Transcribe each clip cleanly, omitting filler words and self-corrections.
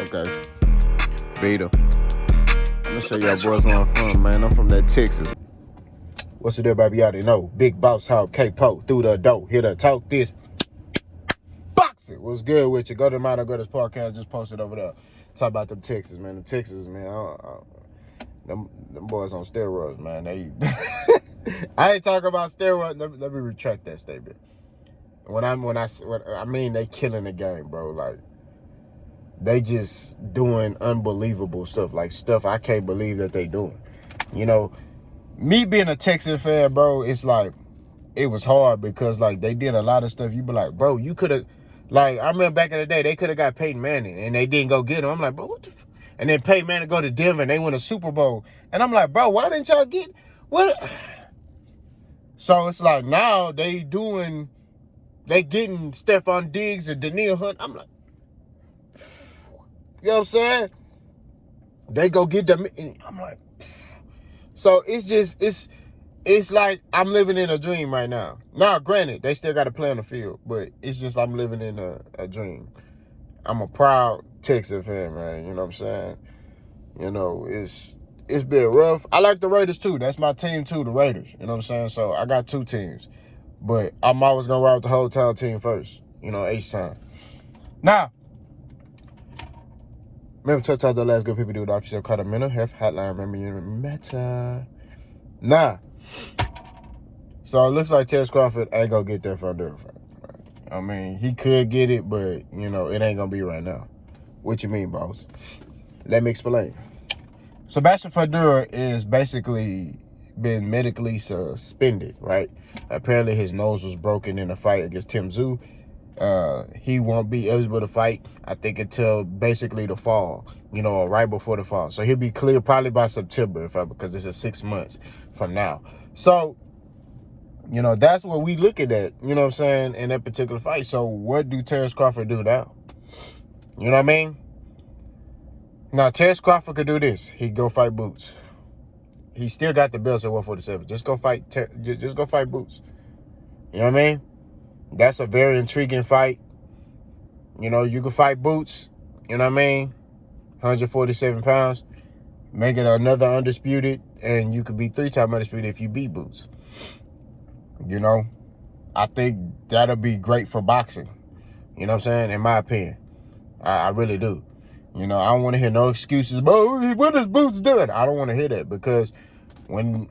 Okay. Beta. I'm gonna show y'all boys where I'm from, man. I'm from that Texas. What's it, everybody? You already know. Big Boss Hog K-Po through the door. Here to talk this. Box it. What's good with you? Go to the Modern Greatest Podcast. Just posted over there. Talk about them Texas, man. Them Texas, man. Them boys on steroids, man. I ain't talking about steroids. Let me retract that statement. I mean they killing the game, bro. Like, they just doing unbelievable stuff. Like, stuff I can't believe that they doing. You know, me being a Texas fan, bro, it's like, it was hard because, like, they did a lot of stuff. You be like, bro, you could have, like, I remember back in the day, they could have got Peyton Manning, and they didn't go get him. I'm like, bro, what the f-? And then Peyton Manning go to Denver, and they win a Super Bowl. And I'm like, bro, why didn't y'all get, what? So it's like, now they getting Stephon Diggs and Danielle Hunt. I'm like, you know what I'm saying? They go get them. I'm like, so it's like I'm living in a dream right now. Now, granted, they still got to play on the field, but it's just I'm living in a dream. I'm a proud Texas fan, man. You know what I'm saying? You know, it's been rough. I like the Raiders, too. That's my team, too, the Raiders. You know what I'm saying? So I got two teams. But I'm always going to ride with the whole town team first. You know, H-Time. Now, remember, touch the last good people do the official call the mental health hotline. Remember your matter. Nah. So it looks like Terence Crawford ain't gonna get that Fondura fight. I mean, he could get it, but, you know, it ain't gonna be right now. What you mean, boss? Let me explain. Sebastian Fondura is basically been medically suspended, right? Apparently his nose was broken in a fight against Tim Tszyu. He won't be eligible to fight, I think, until basically the fall, you know, or right before the fall. So he'll be clear probably by September, because this is 6 months from now. So, you know, that's what we looking at, you know what I'm saying, in that particular fight. So what do Terence Crawford do now? You know what I mean? Now, Terence Crawford could do this. He'd go fight Boots. He still got the belts at 147. Just go fight just go fight Boots. You know what I mean? That's a very intriguing fight. You know, you can fight Boots, you know what I mean? 147 pounds. Make it another undisputed, and you could be 3-time undisputed if you beat Boots. You know, I think that'll be great for boxing. You know what I'm saying? In my opinion. I really do. You know, I don't want to hear no excuses. But what is Boots doing? I don't want to hear that, because when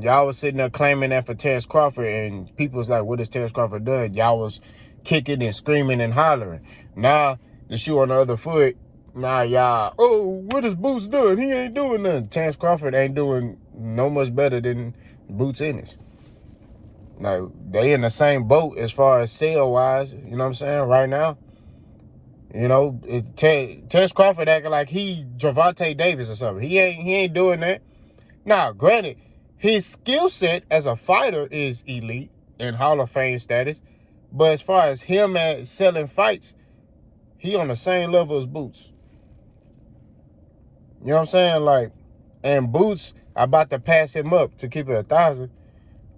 y'all was sitting there claiming that for Terence Crawford, and people was like, what is Terence Crawford doing? Y'all was kicking and screaming and hollering. Now, the shoe on the other foot, now y'all, oh, what is Boots doing? He ain't doing nothing. Terence Crawford ain't doing no much better than Boots Ennis. Now, they in the same boat as far as sale-wise, you know what I'm saying, right now. You know, Terence Crawford acting like he Gervonta Davis or something. He ain't doing that. Now, granted, his skill set as a fighter is elite and Hall of Fame status. But as far as him at selling fights, he on the same level as Boots. You know what I'm saying? Like, and Boots about to pass him up to keep it 1,000.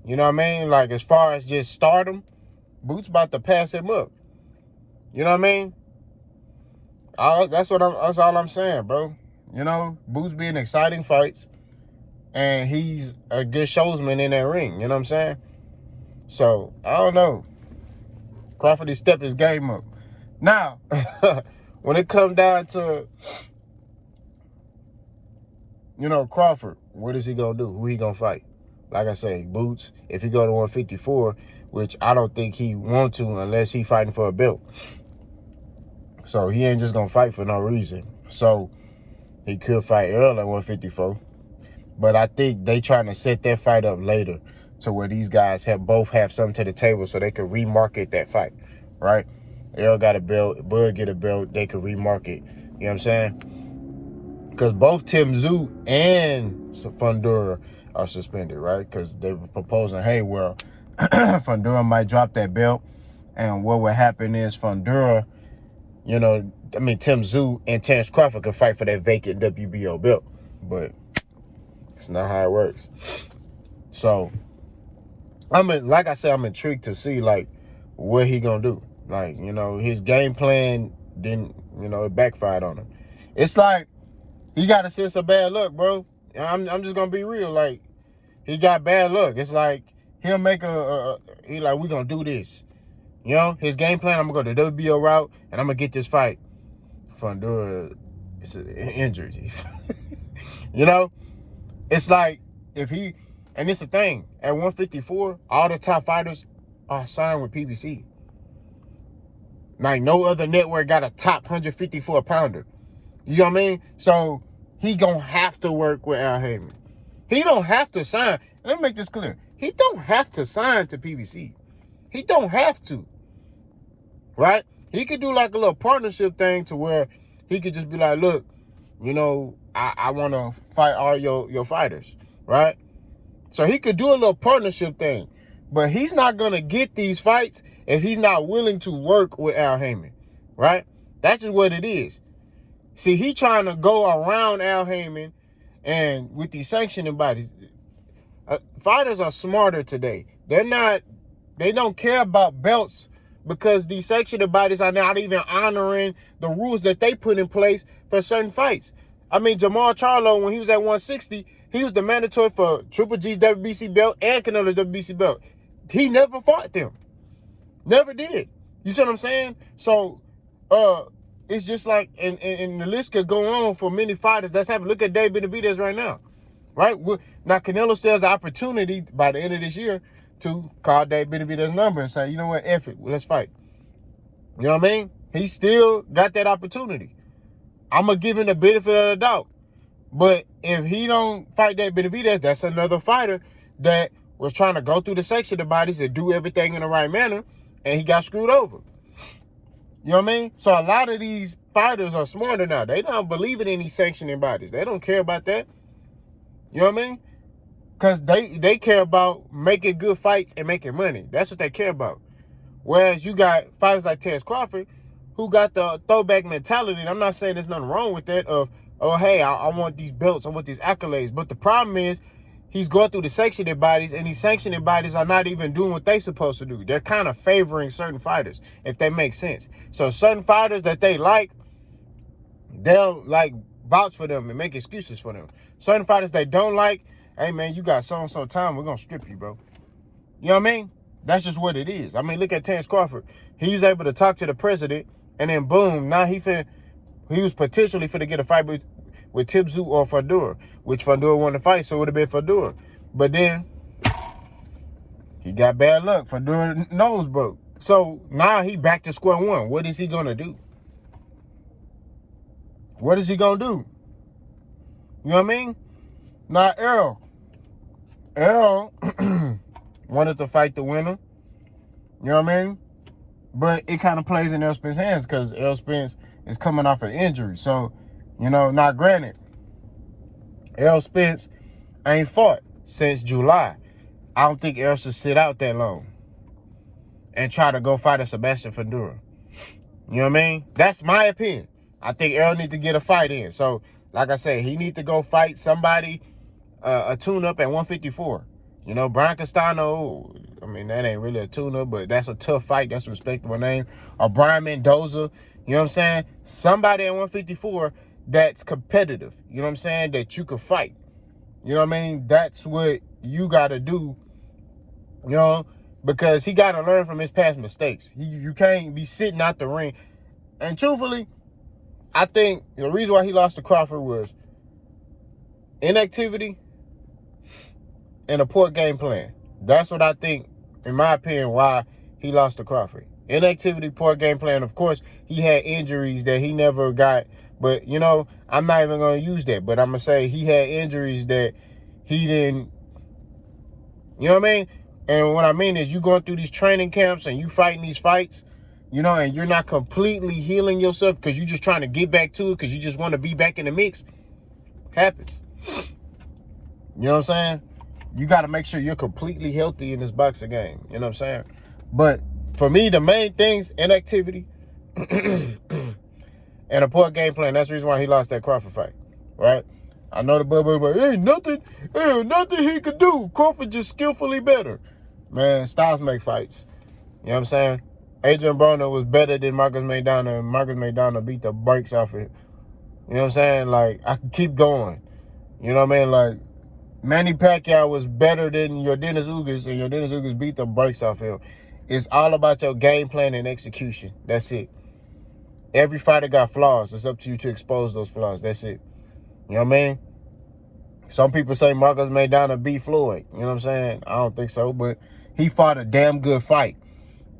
You know what I mean? Like, as far as just stardom, Boots about to pass him up. You know what I mean? That's all I'm saying, bro. You know, Boots being exciting fights, and he's a good showsman in that ring. You know what I'm saying? So, I don't know. Crawford is stepping his game up. Now, when it comes down to, you know, Crawford, what is he going to do? Who he going to fight? Like I say, Boots, if he go to 154, which I don't think he want to unless he fighting for a belt. So he ain't just going to fight for no reason. So he could fight Earl at 154. But I think they trying to set that fight up later to where these guys both have something to the table so they could remarket that fight, right? Earl got a belt, Bud get a belt, they could remarket. You know what I'm saying? Because both Tim Tszyu and Fondura are suspended, right? Because they were proposing, hey, well, Fondura might drop that belt. And what would happen is Fondura, you know, I mean, Tim Tszyu and Terence Crawford could fight for that vacant WBO belt. But it's not how it works. So, like I said, I'm intrigued to see, like, what he gonna do. Like, you know, his game plan didn't it backfired on him. It's like he got a sense of bad luck, bro. I'm just gonna be real. Like, he got bad luck. It's like he'll make he like, we gonna do this. His game plan, I'm gonna go the WBO route and I'm gonna get this fight. Fundora, it's an injury. It's like and it's the thing, at 154, all the top fighters are signed with PBC. Like, no other network got a top 154 pounder. You know what I mean? So he gonna have to work with Al Heyman. He don't have to sign. Let me make this clear. He don't have to sign to PBC. He don't have to. Right? He could do like a little partnership thing to where he could just be like, look, I want to fight all your fighters. Right? So he could do a little partnership thing. But he's not going to get these fights if he's not willing to work with Al Heyman. Right? That's just what it is. See, he trying to go around Al Heyman and with these sanctioning bodies. Fighters are smarter today. They don't care about belts because these sanctioning bodies are not even honoring the rules that they put in place for certain fights. I mean, Jamal Charlo, when he was at 160, he was the mandatory for Triple G's WBC belt and Canelo's WBC belt. He never fought them. Never did. You see what I'm saying? So, it's just like, and the list could go on for many fighters that's happening. Look at Dave Benavidez right now, right? Now, Canelo still has an opportunity by the end of this year to call Dave Benavidez's number and say, you know what, F it, let's fight. You know what I mean? He still got that opportunity. I'm going to give him the benefit of the doubt. But if he don't fight Dave Benavidez, that's another fighter that was trying to go through the sanctioning bodies and do everything in the right manner, and he got screwed over. You know what I mean? So a lot of these fighters are smarter now. They don't believe in any sanctioning bodies. They don't care about that. You know what I mean? Because they care about making good fights and making money. That's what they care about. Whereas you got fighters like Terence Crawford who got the throwback mentality. And I'm not saying there's nothing wrong with that of, oh, hey, I want these belts. I want these accolades. But the problem is he's going through the sanctioning bodies, and these sanctioning bodies are not even doing what they're supposed to do. They're kind of favoring certain fighters, if that makes sense. So certain fighters that they like, they'll like vouch for them and make excuses for them. Certain fighters they don't like, hey man, you got so-and-so time, we're gonna strip you, bro. You know what I mean? That's just what it is. I mean, look at Terence Crawford. He's able to talk to the president, and then boom, now he was potentially finna get a fight with Tibzu or Fundora, which Fundora wanted to fight, so it would have been Fundora. But then he got bad luck. Fundora nose broke. So now he back to square one. What is he gonna do? What is he gonna do? You know what I mean? Now Errol wanted to fight the winner. You know what I mean? But it kind of plays in Errol Spence's hands because Errol Spence is coming off an injury. So, not granted, Errol Spence ain't fought since July. I don't think Errol should sit out that long and try to go fight a Sebastian Fundora. You know what I mean? That's my opinion. I think Errol need to get a fight in. So, like I said, he need to go fight somebody, a tune-up at 154. Brian Castano, I mean, that ain't really a tune-up, but that's a tough fight. That's a respectable name. Or Brian Mendoza, you know what I'm saying? Somebody at 154 that's competitive, you know what I'm saying, that you could fight. You know what I mean? That's what you got to do, because he got to learn from his past mistakes. You can't be sitting out the ring. And truthfully, I think the reason why he lost to Crawford was inactivity and a poor game plan. That's what I think, in my opinion, why he lost to Crawford. Inactivity, poor game plan. Of course, he had injuries that he never got. But, I'm not even going to use that. But I'm going to say he had injuries that he didn't, you know what I mean? And what I mean is you going through these training camps and you fighting these fights, and you're not completely healing yourself because you're just trying to get back to it because you just want to be back in the mix. Happens. You know what I'm saying? You got to make sure you're completely healthy in this boxing game. You know what I'm saying? But for me, the main things, inactivity and a poor game plan. That's the reason why he lost that Crawford fight, right? I know the but ain't nothing he could do. Crawford just skillfully better. Man, styles make fights. You know what I'm saying? Adrian Broner was better than Marcus Maidana, and Marcus Maidana beat the brakes off it. You know what I'm saying? Like, I can keep going. You know what I mean? Like, Manny Pacquiao was better than your Dennis Ugas, and your Dennis Ugas beat the brakes off him. It's all about your game plan and execution. That's it. Every fighter got flaws. It's up to you to expose those flaws. That's it. You know what I mean? Some people say Marcus Maidana beat Floyd. You know what I'm saying? I don't think so, but he fought a damn good fight.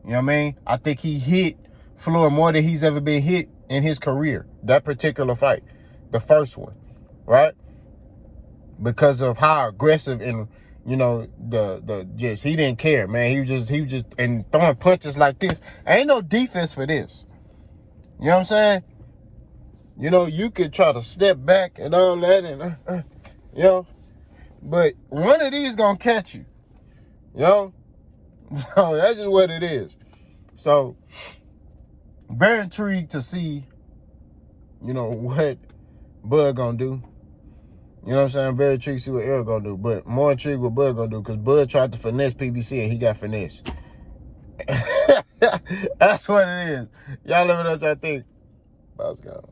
You know what I mean? I think he hit Floyd more than he's ever been hit in his career. That particular fight. The first one. Right? Because of how aggressive and, you know, just he didn't care, man. He was just and throwing punches like this. Ain't no defense for this. You know what I'm saying? You know, you could try to step back and all that and you know, but one of these gonna catch you. You know? So that's just what it is. So very intrigued to see, you know, what Bud gonna do. You know what I'm saying? I'm very intrigued to see what Errol gonna do. But more intrigued what Bud gonna do, because Bud tried to finesse PBC and he got finessed. That's what it is. Y'all let me know what y'all think. Bye, gone.